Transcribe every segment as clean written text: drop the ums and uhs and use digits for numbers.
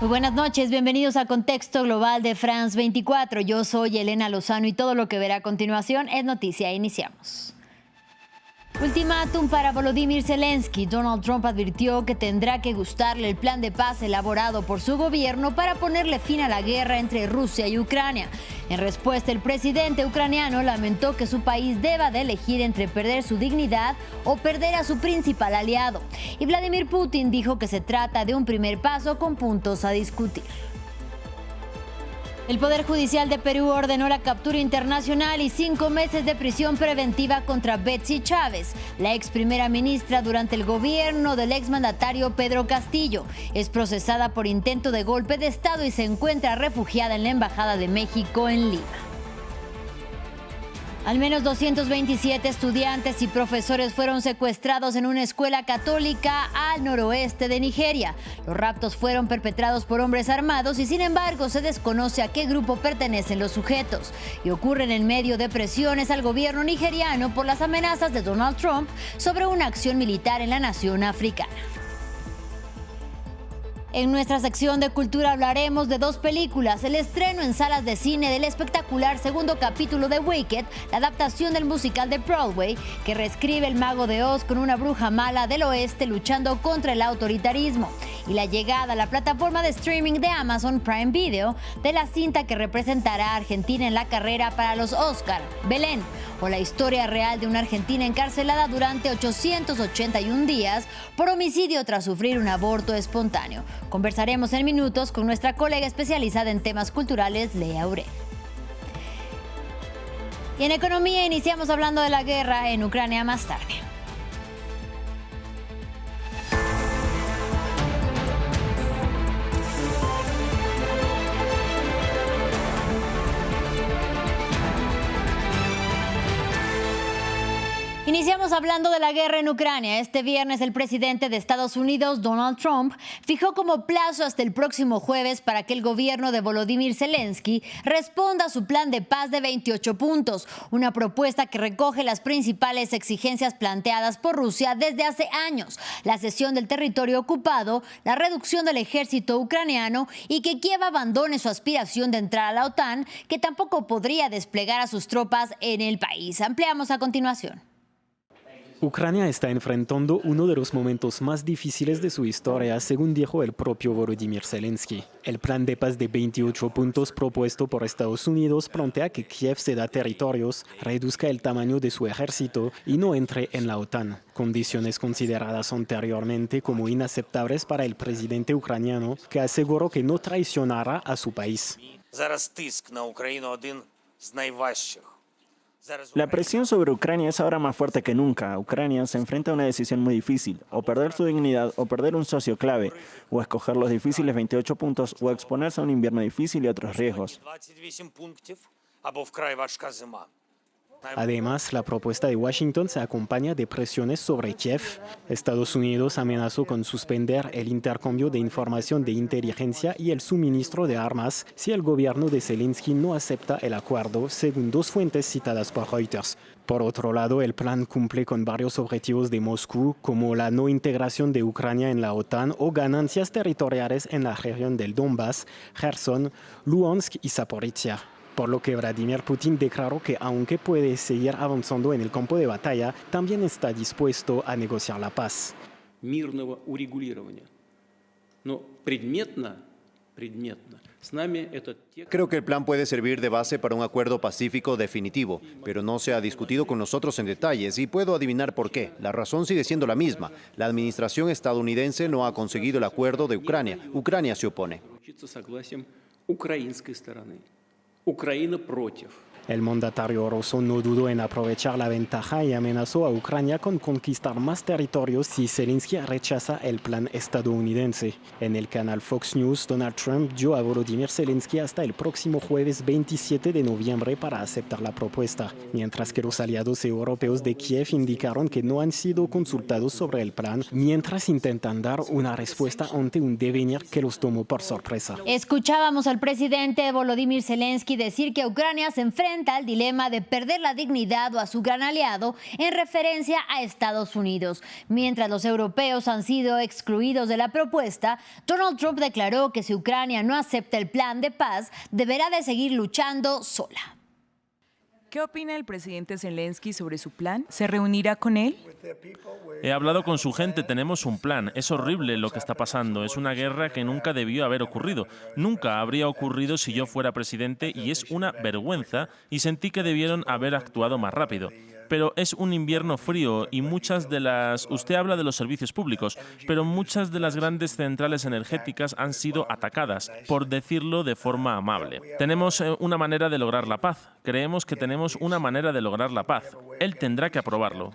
Muy buenas noches, bienvenidos a Contexto Global de France 24. Yo soy Elena Lozano y todo lo que verá a continuación es noticia. Iniciamos. Ultimátum para Volodymyr Zelensky. Donald Trump advirtió que tendrá que gustarle el plan de paz elaborado por su gobierno para ponerle fin a la guerra entre Rusia y Ucrania. En respuesta, el presidente ucraniano lamentó que su país deba de elegir entre perder su dignidad o perder a su principal aliado. Y Vladimir Putin dijo que se trata de un primer paso con puntos a discutir. El Poder Judicial de Perú ordenó la captura internacional y 5 meses de prisión preventiva contra Betsy Chávez, la ex primera ministra durante el gobierno del exmandatario Pedro Castillo. Es procesada por intento de golpe de Estado y se encuentra refugiada en la Embajada de México en Lima. Al menos 227 estudiantes y profesores fueron secuestrados en una escuela católica al noroeste de Nigeria. Los raptos fueron perpetrados por hombres armados y sin embargo se desconoce a qué grupo pertenecen los sujetos. Y ocurren en medio de presiones al gobierno nigeriano por las amenazas de Donald Trump sobre una acción militar en la nación africana. En nuestra sección de cultura hablaremos de 2 películas, el estreno en salas de cine del espectacular segundo capítulo de Wicked, la adaptación del musical de Broadway, que reescribe El Mago de Oz con una bruja mala del oeste luchando contra el autoritarismo, y la llegada a la plataforma de streaming de Amazon Prime Video de la cinta que representará a Argentina en la carrera para los Oscar, Belén, o la historia real de una argentina encarcelada durante 881 días por homicidio tras sufrir un aborto espontáneo. Conversaremos en minutos con nuestra colega especializada en temas culturales, Lea Aurel. Y en economía iniciamos hablando de la guerra en Ucrania más tarde. Iniciamos hablando de la guerra en Ucrania. Este viernes el presidente de Estados Unidos, Donald Trump, fijó como plazo hasta el próximo jueves para que el gobierno de Volodymyr Zelensky responda a su plan de paz de 28 puntos, una propuesta que recoge las principales exigencias planteadas por Rusia desde hace años: la cesión del territorio ocupado, la reducción del ejército ucraniano y que Kiev abandone su aspiración de entrar a la OTAN, que tampoco podría desplegar a sus tropas en el país. Ampliamos a continuación. Ucrania está enfrentando uno de los momentos más difíciles de su historia, según dijo el propio Volodymyr Zelensky. El plan de paz de 28 puntos propuesto por Estados Unidos plantea que Kiev ceda territorios, reduzca el tamaño de su ejército y no entre en la OTAN, condiciones consideradas anteriormente como inaceptables para el presidente ucraniano, que aseguró que no traicionará a su país. La presión sobre Ucrania es ahora más fuerte que nunca. Ucrania se enfrenta a una decisión muy difícil: o perder su dignidad o perder un socio clave, o escoger los difíciles 28 puntos o exponerse a un invierno difícil y otros riesgos. Además, la propuesta de Washington se acompaña de presiones sobre Kiev. Estados Unidos amenazó con suspender el intercambio de información de inteligencia y el suministro de armas si el gobierno de Zelensky no acepta el acuerdo, según 2 fuentes citadas por Reuters. Por otro lado, el plan cumple con varios objetivos de Moscú, como la no integración de Ucrania en la OTAN o ganancias territoriales en la región del Donbass, Kherson, Luhansk y Zaporizhia. Por lo que Vladimir Putin declaró que aunque puede seguir avanzando en el campo de batalla, también está dispuesto a negociar la paz. Creo que el plan puede servir de base para un acuerdo pacífico definitivo, pero no se ha discutido con nosotros en detalles y puedo adivinar por qué. La razón sigue siendo la misma. La administración estadounidense no ha conseguido el acuerdo de Ucrania. Ucrania se opone. Украина против. El mandatario ruso no dudó en aprovechar la ventaja y amenazó a Ucrania con conquistar más territorios si Zelensky rechaza el plan estadounidense. En el canal Fox News, Donald Trump dio a Volodymyr Zelensky hasta el próximo jueves 27 de noviembre para aceptar la propuesta, mientras que los aliados europeos de Kiev indicaron que no han sido consultados sobre el plan, mientras intentan dar una respuesta ante un devenir que los tomó por sorpresa. Escuchábamos al presidente Volodymyr Zelensky decir que Ucrania se enfrenta enfrenta al dilema de perder la dignidad o a su gran aliado en referencia a Estados Unidos. Mientras los europeos han sido excluidos de la propuesta, Donald Trump declaró que si Ucrania no acepta el plan de paz, deberá de seguir luchando sola. ¿Qué opina el presidente Zelensky sobre su plan? ¿Se reunirá con él? He hablado con su gente, tenemos un plan. Es horrible lo que está pasando. Es una guerra que nunca debió haber ocurrido. Nunca habría ocurrido si yo fuera presidente y es una vergüenza y sentí que debieron haber actuado más rápido. Pero es un invierno frío y usted habla de los servicios públicos, pero muchas de las grandes centrales energéticas han sido atacadas, por decirlo de forma amable. Tenemos una manera de lograr la paz. Creemos que tenemos una manera de lograr la paz. Él tendrá que aprobarlo.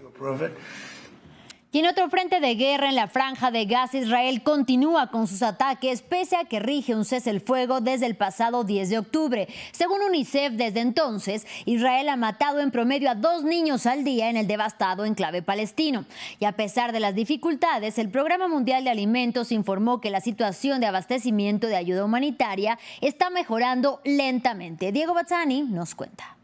Y en otro frente de guerra en la Franja de Gaza, Israel continúa con sus ataques pese a que rige un cese el fuego desde el pasado 10 de octubre. Según UNICEF, desde entonces, Israel ha matado en promedio a 2 niños al día en el devastado enclave palestino. Y a pesar de las dificultades, el Programa Mundial de Alimentos informó que la situación de abastecimiento de ayuda humanitaria está mejorando lentamente. Diego Bazzani nos cuenta.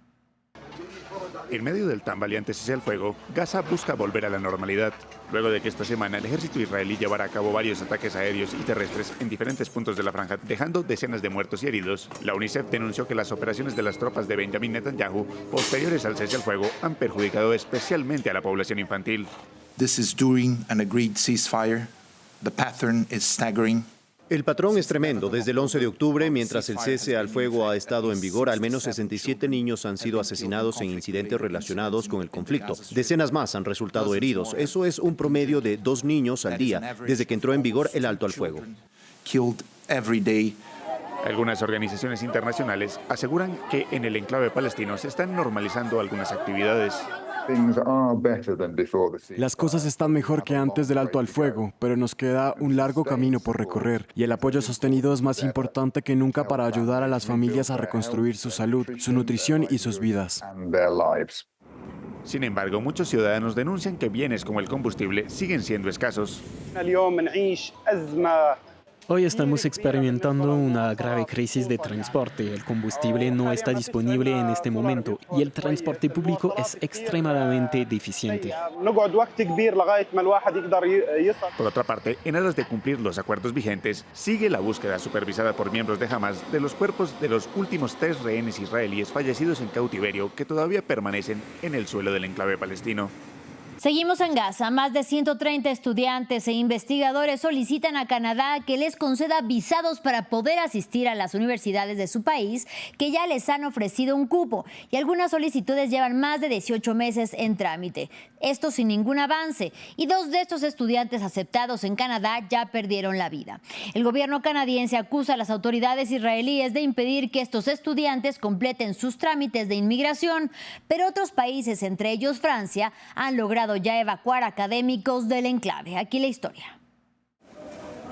En medio del tan valiente cese al fuego, Gaza busca volver a la normalidad, luego de que esta semana el ejército israelí llevara a cabo varios ataques aéreos y terrestres en diferentes puntos de la franja, dejando decenas de muertos y heridos. La UNICEF denunció que las operaciones de las tropas de Benjamin Netanyahu, posteriores al cese al fuego, han perjudicado especialmente a la población infantil. This is during an agreed ceasefire. The pattern is staggering. El patrón es tremendo. Desde el 11 de octubre, mientras el cese al fuego ha estado en vigor, al menos 67 niños han sido asesinados en incidentes relacionados con el conflicto. Decenas más han resultado heridos. Eso es un promedio de 2 niños al día desde que entró en vigor el alto al fuego. Algunas organizaciones internacionales aseguran que en el enclave palestino se están normalizando algunas actividades. Las cosas están mejor que antes del alto al fuego, pero nos queda un largo camino por recorrer y el apoyo sostenido es más importante que nunca para ayudar a las familias a reconstruir su salud, su nutrición y sus vidas. Sin embargo, muchos ciudadanos denuncian que bienes como el combustible siguen siendo escasos. Hoy estamos experimentando una grave crisis de transporte. El combustible no está disponible en este momento y el transporte público es extremadamente deficiente. Por otra parte, en aras de cumplir los acuerdos vigentes, sigue la búsqueda supervisada por miembros de Hamas de los cuerpos de los últimos 3 rehenes israelíes fallecidos en cautiverio que todavía permanecen en el suelo del enclave palestino. Seguimos en Gaza. Más de 130 estudiantes e investigadores solicitan a Canadá que les conceda visados para poder asistir a las universidades de su país, que ya les han ofrecido un cupo, y algunas solicitudes llevan más de 18 meses en trámite. Esto sin ningún avance, y 2 de estos estudiantes aceptados en Canadá ya perdieron la vida. El gobierno canadiense acusa a las autoridades israelíes de impedir que estos estudiantes completen sus trámites de inmigración, pero otros países, entre ellos Francia, han logrado ya evacuar académicos del enclave. Aquí la historia.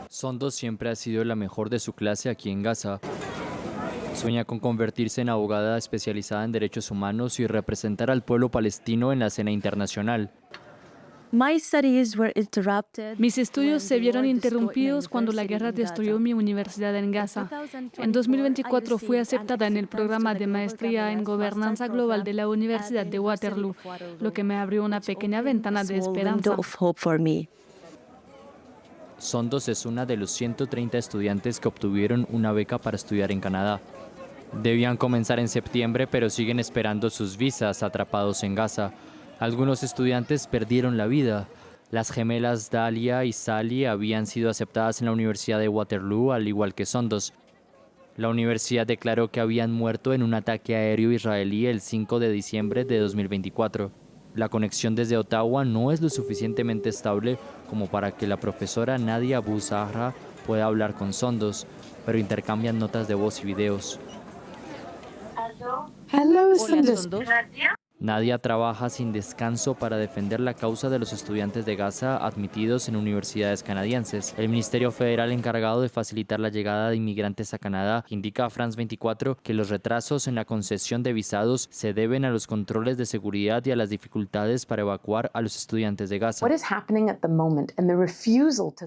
Sondos siempre ha sido la mejor de su clase aquí en Gaza. Sueña con convertirse en abogada especializada en derechos humanos y representar al pueblo palestino en la escena internacional. Mis estudios se vieron interrumpidos cuando la guerra destruyó mi universidad en Gaza. En 2024 fui aceptada en el programa de maestría en gobernanza global de la Universidad de Waterloo, lo que me abrió una pequeña ventana de esperanza. Sondos es una de los 130 estudiantes que obtuvieron una beca para estudiar en Canadá. Debían comenzar en septiembre, pero siguen esperando sus visas atrapados en Gaza. Algunos estudiantes perdieron la vida. Las gemelas Dalia y Sally habían sido aceptadas en la Universidad de Waterloo, al igual que Sondos. La universidad declaró que habían muerto en un ataque aéreo israelí el 5 de diciembre de 2024. La conexión desde Ottawa no es lo suficientemente estable como para que la profesora Nadia Abu Zahra pueda hablar con Sondos, pero intercambian notas de voz y videos. Hola, Sondos. Nadia trabaja sin descanso para defender la causa de los estudiantes de Gaza admitidos en universidades canadienses. El Ministerio Federal encargado de facilitar la llegada de inmigrantes a Canadá indica a France 24 que los retrasos en la concesión de visados se deben a los controles de seguridad y a las dificultades para evacuar a los estudiantes de Gaza.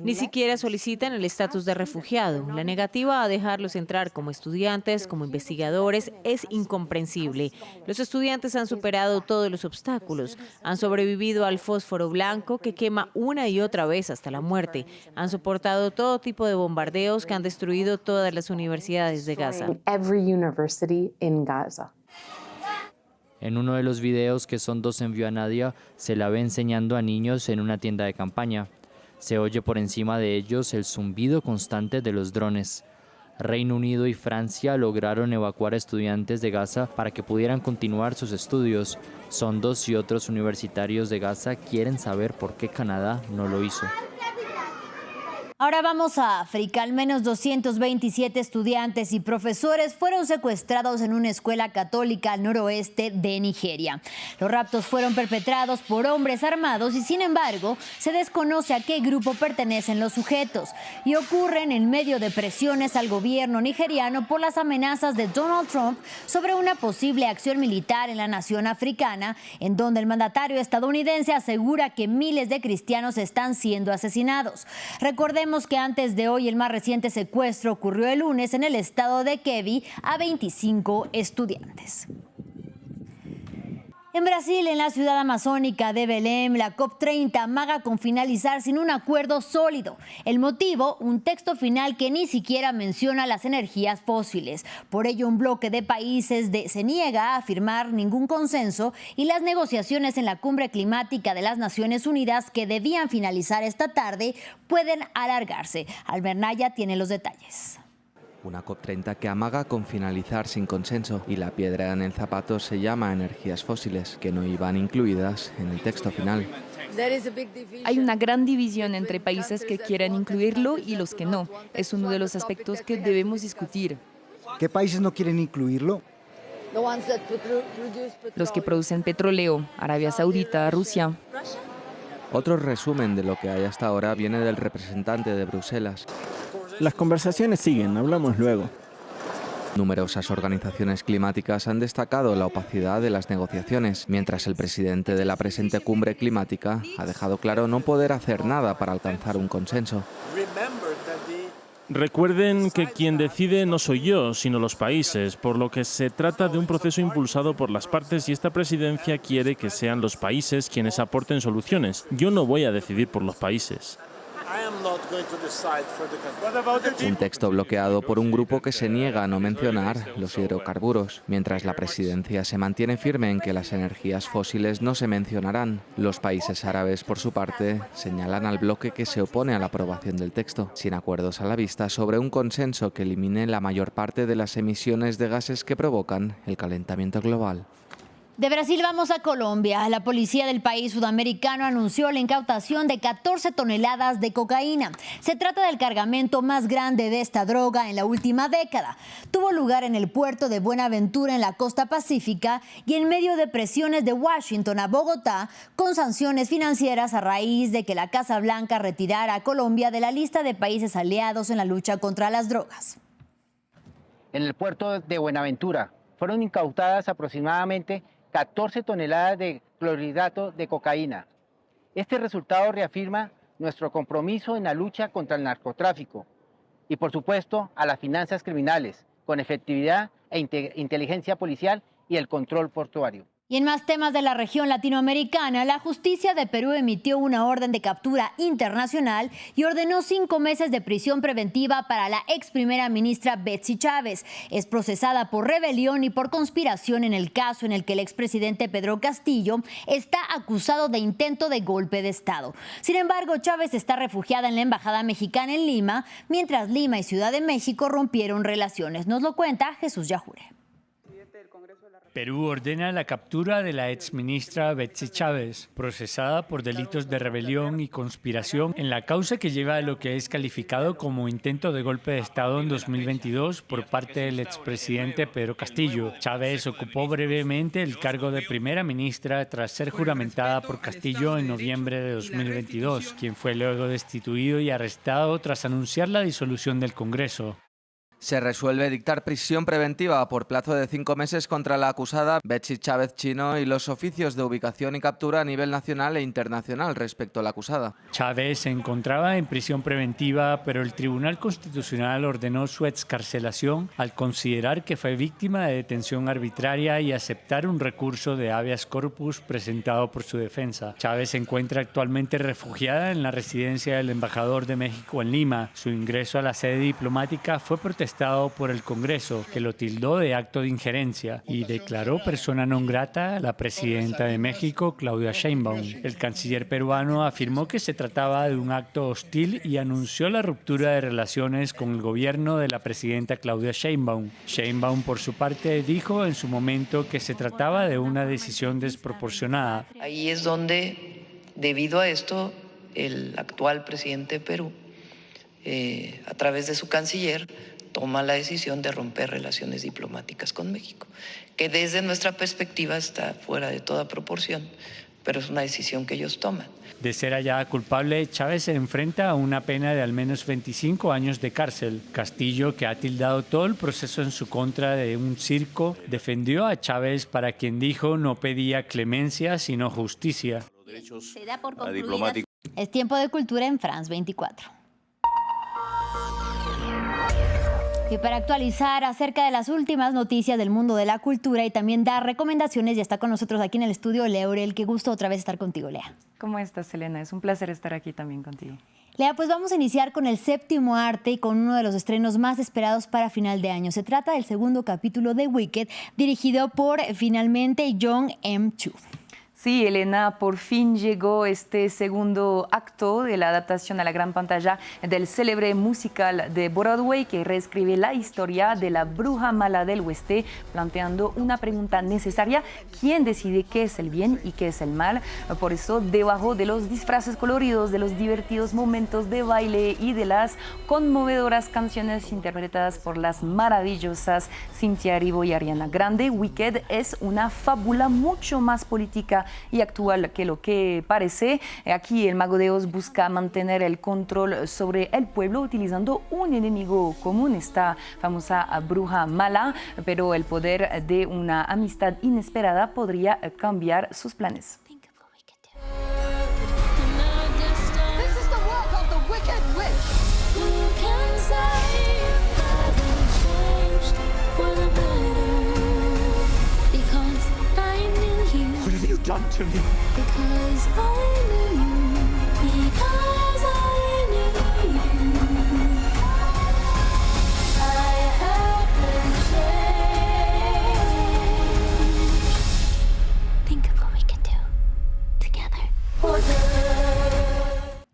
Ni siquiera solicitan el estatus de refugiado. La negativa a dejarlos entrar como estudiantes, como investigadores, es incomprensible. Los estudiantes han superado todos los obstáculos, han sobrevivido al fósforo blanco que quema una y otra vez hasta la muerte, han soportado todo tipo de bombardeos que han destruido todas las universidades de Gaza. En uno de los videos que Son 2 envió a Nadia, se la ve enseñando a niños en una tienda de campaña. Se oye por encima de ellos el zumbido constante de los drones. Reino Unido y Francia lograron evacuar a estudiantes de Gaza para que pudieran continuar sus estudios. Son 2 y otros universitarios de Gaza quieren saber por qué Canadá no lo hizo. Ahora vamos a África. Al menos 227 estudiantes y profesores fueron secuestrados en una escuela católica al noroeste de Nigeria. Los raptos fueron perpetrados por hombres armados y, sin embargo, se desconoce a qué grupo pertenecen los sujetos. Y ocurren en medio de presiones al gobierno nigeriano por las amenazas de Donald Trump sobre una posible acción militar en la nación africana, en donde el mandatario estadounidense asegura que miles de cristianos están siendo asesinados. Recordemos que antes de hoy el más reciente secuestro ocurrió el lunes en el estado de Kebbi a 25 estudiantes. En Brasil, en la ciudad amazónica de Belém, la COP30 amaga con finalizar sin un acuerdo sólido. El motivo, un texto final que ni siquiera menciona las energías fósiles. Por ello, un bloque de países se niega a firmar ningún consenso y las negociaciones en la cumbre climática de las Naciones Unidas, que debían finalizar esta tarde, pueden alargarse. Albert Naya tiene los detalles. Una COP30 que amaga con finalizar sin consenso y la piedra en el zapato se llama energías fósiles, que no iban incluidas en el texto final. Hay una gran división entre países que quieren incluirlo y los que no. Es uno de los aspectos que debemos discutir. ¿Qué países no quieren incluirlo? Los que producen petróleo, Arabia Saudita, Rusia. Otro resumen de lo que hay hasta ahora viene del representante de Bruselas. Las conversaciones siguen, hablamos luego. Numerosas organizaciones climáticas han destacado la opacidad de las negociaciones, mientras el presidente de la presente cumbre climática ha dejado claro no poder hacer nada para alcanzar un consenso. Recuerden que quien decide no soy yo, sino los países, por lo que se trata de un proceso impulsado por las partes y esta presidencia quiere que sean los países quienes aporten soluciones. Yo no voy a decidir por los países. Un texto bloqueado por un grupo que se niega a no mencionar los hidrocarburos, mientras la presidencia se mantiene firme en que las energías fósiles no se mencionarán. Los países árabes, por su parte, señalan al bloque que se opone a la aprobación del texto, sin acuerdos a la vista sobre un consenso que elimine la mayor parte de las emisiones de gases que provocan el calentamiento global. De Brasil vamos a Colombia. La policía del país sudamericano anunció la incautación de 14 toneladas de cocaína. Se trata del cargamento más grande de esta droga en la última década. Tuvo lugar en el puerto de Buenaventura, en la costa pacífica, y en medio de presiones de Washington a Bogotá, con sanciones financieras a raíz de que la Casa Blanca retirara a Colombia de la lista de países aliados en la lucha contra las drogas. En el puerto de Buenaventura fueron incautadas aproximadamente 14 toneladas de clorhidrato de cocaína. Este resultado reafirma nuestro compromiso en la lucha contra el narcotráfico y, por supuesto, a las finanzas criminales, con efectividad e inteligencia policial y el control portuario. Y en más temas de la región latinoamericana, la justicia de Perú emitió una orden de captura internacional y ordenó 5 meses de prisión preventiva para la ex primera ministra Betsy Chávez. Es procesada por rebelión y por conspiración en el caso en el que el expresidente Pedro Castillo está acusado de intento de golpe de Estado. Sin embargo, Chávez está refugiada en la embajada mexicana en Lima, mientras Lima y Ciudad de México rompieron relaciones. Nos lo cuenta Jesús Yajure. Perú ordena la captura de la exministra Betsy Chávez, procesada por delitos de rebelión y conspiración en la causa que lleva a lo que es calificado como intento de golpe de Estado en 2022 por parte del expresidente Pedro Castillo. Chávez ocupó brevemente el cargo de primera ministra tras ser juramentada por Castillo en noviembre de 2022, quien fue luego destituido y arrestado tras anunciar la disolución del Congreso. Se resuelve dictar prisión preventiva por plazo de 5 meses contra la acusada Betsy Chávez Chino y los oficios de ubicación y captura a nivel nacional e internacional respecto a la acusada. Chávez se encontraba en prisión preventiva, pero el Tribunal Constitucional ordenó su excarcelación al considerar que fue víctima de detención arbitraria y aceptar un recurso de habeas corpus presentado por su defensa. Chávez se encuentra actualmente refugiada en la residencia del embajador de México en Lima. Su ingreso a la sede diplomática fue protestado por el Congreso, que lo tildó de acto de injerencia y declaró persona non grata a la presidenta de México, Claudia Sheinbaum. El canciller peruano afirmó que se trataba de un acto hostil y anunció la ruptura de relaciones con el gobierno de la presidenta Claudia Sheinbaum. Sheinbaum, por su parte, dijo en su momento que se trataba de una decisión desproporcionada. Ahí es donde, debido a esto, el actual presidente de Perú, a través de su canciller, toma la decisión de romper relaciones diplomáticas con México, que desde nuestra perspectiva está fuera de toda proporción, pero es una decisión que ellos toman. De ser hallada culpable, Chávez se enfrenta a una pena de al menos 25 años de cárcel. Castillo, que ha tildado todo el proceso en su contra de un circo, defendió a Chávez, para quien dijo no pedía clemencia, sino justicia. Se da por concluida. Es tiempo de cultura en France 24. Y para actualizar acerca de las últimas noticias del mundo de la cultura y también dar recomendaciones, ya está con nosotros aquí en el estudio Lea Aurel. Qué gusto otra vez estar contigo, Lea. ¿Cómo estás, Selena? Es un placer estar aquí también contigo. Lea, pues vamos a iniciar con el séptimo arte y con uno de los estrenos más esperados para final de año. Se trata del segundo capítulo de Wicked, dirigido por, finalmente, Jon M. Chu. Sí, Elena, por fin llegó este segundo acto de la adaptación a la gran pantalla del célebre musical de Broadway que reescribe la historia de la bruja mala del oeste, planteando una pregunta necesaria: ¿quién decide qué es el bien y qué es el mal? Por eso, debajo de los disfraces coloridos, de los divertidos momentos de baile y de las conmovedoras canciones interpretadas por las maravillosas Cynthia Erivo y Ariana Grande, Wicked es una fábula mucho más política y actual que lo que parece. Aquí el Mago de Oz busca mantener el control sobre el pueblo utilizando un enemigo común, esta famosa bruja mala, pero el poder de una amistad inesperada podría cambiar sus planes. Done to me. Because I knew you. Because I knew you. I have been changed. Think of what we could do together.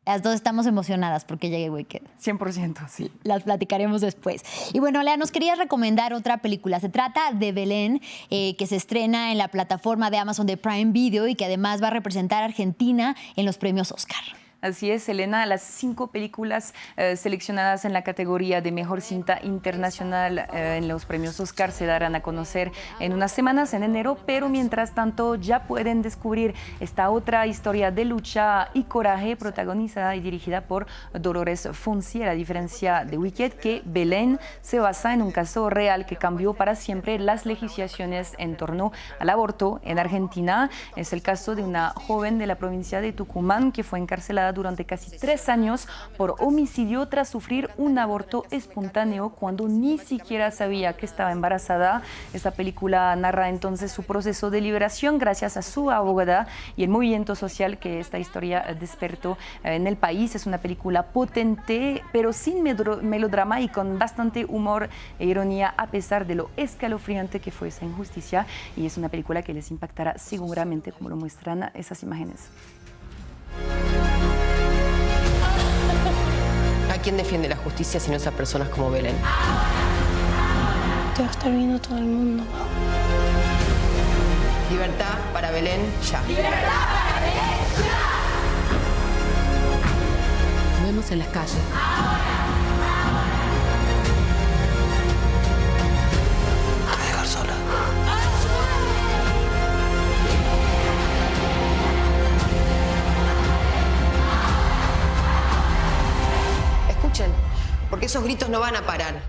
Las dos estamos emocionadas porque llegue Wicked. 100%, sí. Las platicaremos después. Y bueno, Lea, nos querías recomendar otra película. Se trata de Belén, que se estrena en la plataforma de Amazon de Prime Video y que además va a representar a Argentina en los premios Oscar. Así es, Elena, las 5 películas seleccionadas en la categoría de Mejor Cinta Internacional en los premios Oscar se darán a conocer en unas semanas, en enero, pero mientras tanto ya pueden descubrir esta otra historia de lucha y coraje protagonizada y dirigida por Dolores Fonsi, a la diferencia de Wicked, que Belén se basa en un caso real que cambió para siempre las legislaciones en torno al aborto en Argentina. Es el caso de una joven de la provincia de Tucumán que fue encarcelada durante casi 3 años por homicidio tras sufrir un aborto espontáneo cuando ni siquiera sabía que estaba embarazada. Esta película narra entonces su proceso de liberación gracias a su abogada y el movimiento social que esta historia despertó en el país. Es una película potente, pero sin melodrama y con bastante humor e ironía, a pesar de lo escalofriante que fue esa injusticia, y es una película que les impactará seguramente, como lo muestran esas imágenes. ¿A quién defiende la justicia si no esas personas como Belén? Te va a estar viendo todo el mundo, Pau. Libertad para Belén, ya. Nos vemos en las calles. Te voy a dejar sola. Escuchen, porque esos gritos no van a parar.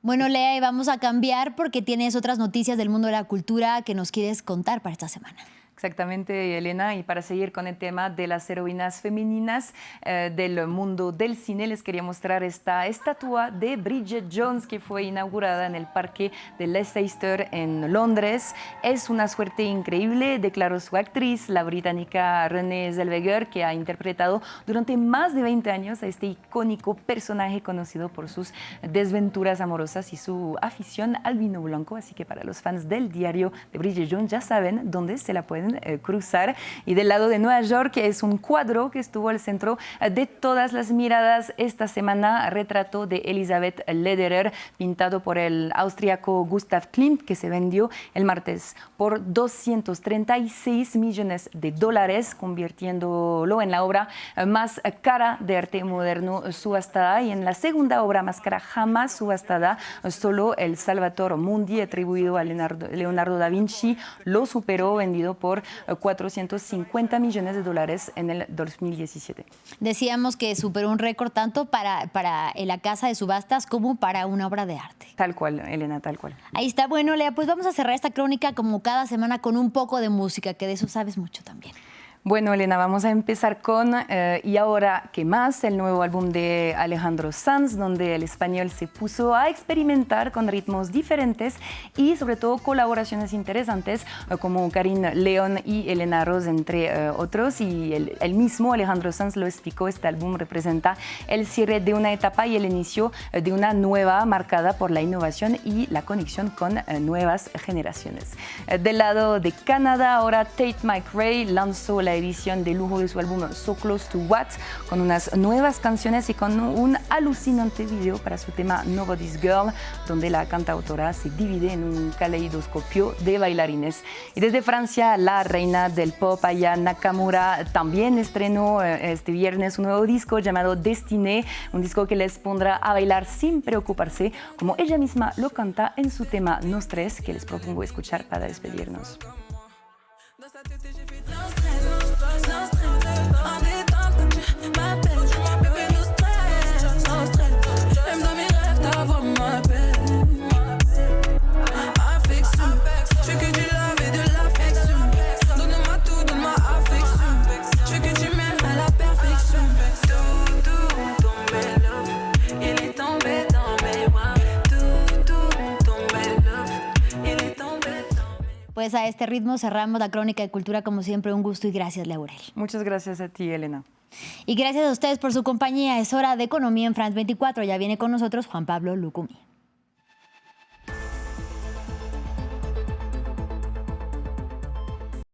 Bueno, Lea, y vamos a cambiar porque tienes otras noticias del mundo de la cultura que nos quieres contar para esta semana. Exactamente, Elena, y para seguir con el tema de las heroínas femeninas del mundo del cine, les quería mostrar esta estatua de Bridget Jones que fue inaugurada en el Parque de Leicester en Londres. Es una suerte increíble, declaró su actriz, la británica Renée Zellweger, que ha interpretado durante más de 20 años a este icónico personaje conocido por sus desventuras amorosas y su afición al vino blanco. Así que para los fans del diario de Bridget Jones ya saben dónde se la pueden cruzar. Y del lado de Nueva York es un cuadro que estuvo al centro de todas las miradas esta semana, retrato de Elizabeth Lederer, pintado por el austríaco Gustav Klimt, que se vendió el martes por $236 millones, convirtiéndolo en la obra más cara de arte moderno subastada y en la segunda obra más cara jamás subastada. Solo el Salvator Mundi, atribuido a Leonardo da Vinci, lo superó, vendido por $450 millones en el 2017. Decíamos que superó un récord tanto para la casa de subastas como para una obra de arte. Tal cual, Elena, tal cual. Ahí está. Bueno, Lea, pues vamos a cerrar esta crónica como cada semana con un poco de música, que de eso sabes mucho también. Bueno, Elena, vamos a empezar con Y ahora, ¿qué más? El nuevo álbum de Alejandro Sanz, donde el español se puso a experimentar con ritmos diferentes y sobre todo colaboraciones interesantes como Karin León y Elena Ross, entre otros. Y el mismo Alejandro Sanz lo explicó, este álbum representa el cierre de una etapa y el inicio de una nueva marcada por la innovación y la conexión con nuevas generaciones. Del lado de Canadá, ahora Tate McRae lanzó la edición de lujo de su álbum So Close to What, con unas nuevas canciones y con un alucinante video para su tema Nobody's Girl, donde la cantautora se divide en un caleidoscopio de bailarines. Y desde Francia, la reina del pop, Aya Nakamura, también estrenó este viernes un nuevo disco llamado Destiné, un disco que les pondrá a bailar sin preocuparse, como ella misma lo canta en su tema Nos Tres, que les propongo escuchar para despedirnos. Pues a este ritmo cerramos la crónica de cultura, como siempre. Un gusto y gracias, Laurel. Muchas gracias a ti, Elena. Y gracias a ustedes por su compañía. Es hora de Economía en France 24. Ya viene con nosotros Juan Pablo Lucumí.